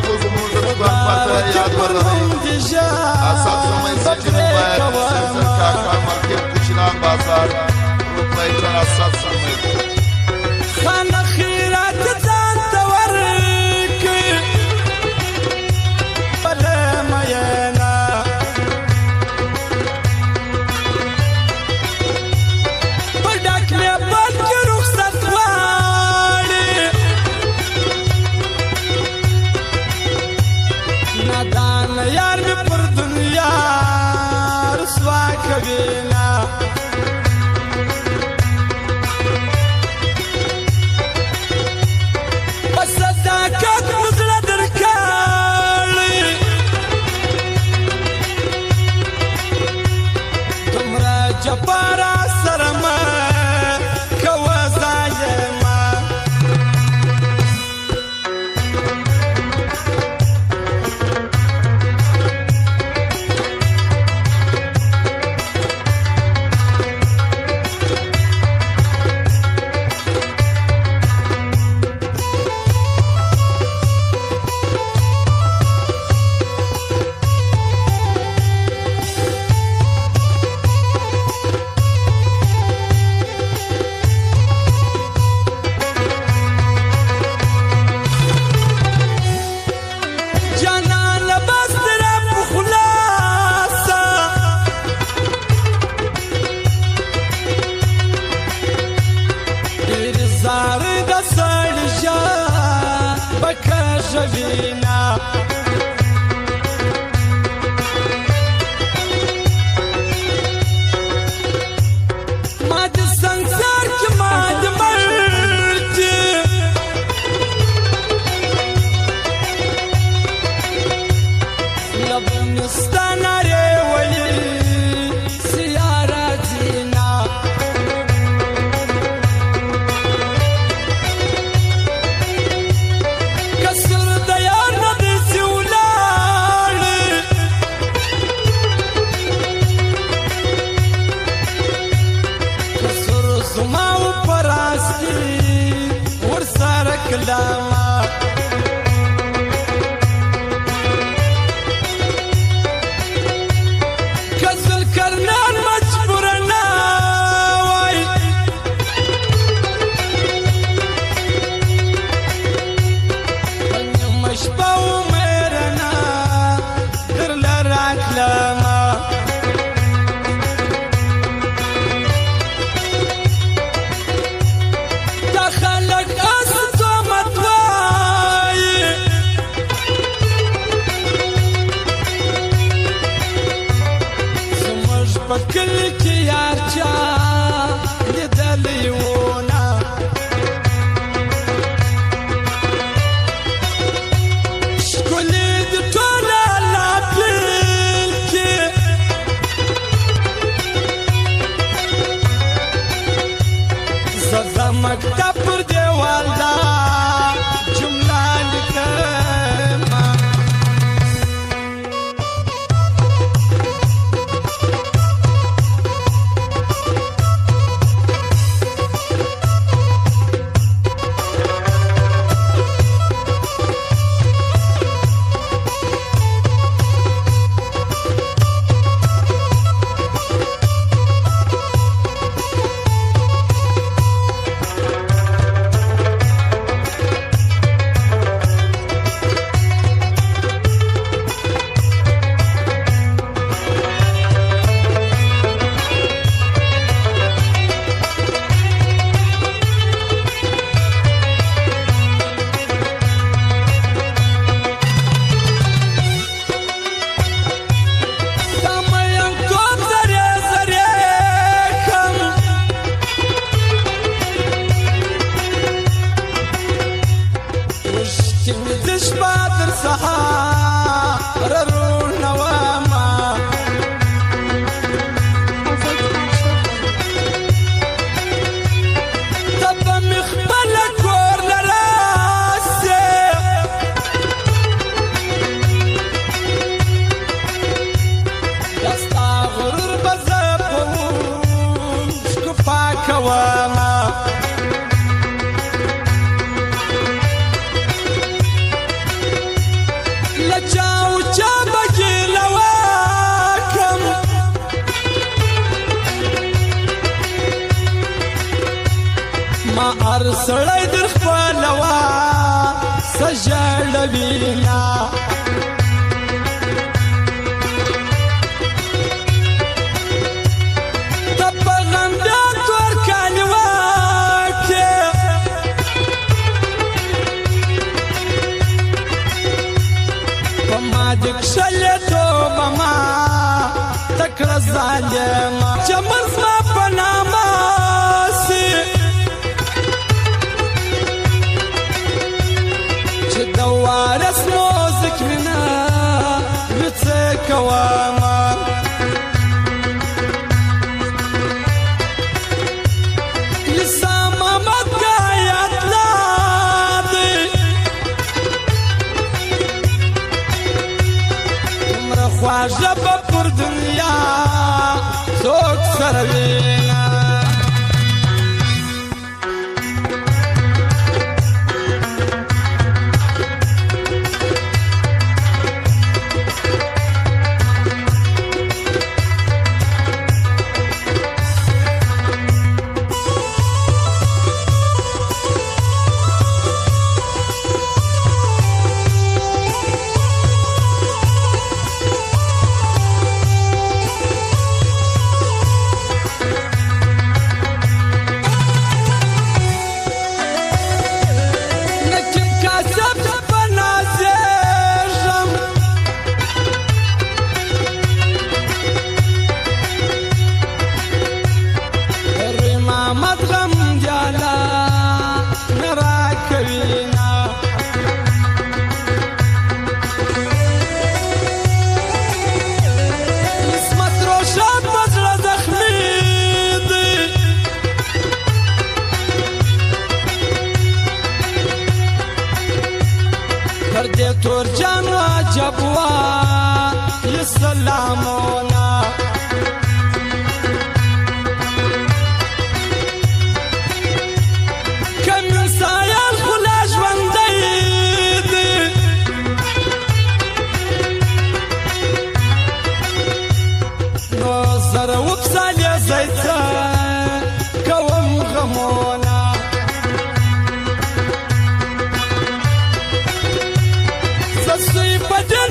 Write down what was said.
خو زموږ د ځوان پته یاد ولرئ اساس زمین سیټینګ باید سلسل کاکا مارکیټ کوچنان بازار روپۍ چار اساس زمین خانه خیرات ځان ته ورکړي بله میینه په ډک نیبت کې رخصت غواړي نادان یار مې پر دنیا رسوا کوینه صداقت مزړه درکړي دومره جباره سره مه کوه ظالمه ژوینا ما د سنگسار کې ما د مرګ لبنستان ری ولی سیاره دینا زماو پراستی ورسره کلاما کسل کرنان مجبورنا وای مشباو میرنا در لراک لاما پکل کې یار چا لیدلی وونه ښکلې د ټوله لاپل کې زه د مکتب پر دیوال دا جمله لیکمه لچاو چا بگی لواکم ما ارسړی در خپلوا سجړوینا دکشلتو مما تکړه ظالما چمن زما په نامه سي چې د وارث مو ذکرنا وڅ کوما خواجه پر دنیا څوک سره وینا تور جانا جبوا سلامونا کم سایل خلاش بندید نو سر وبسال یا زیتا کوم غمونا سوی پدې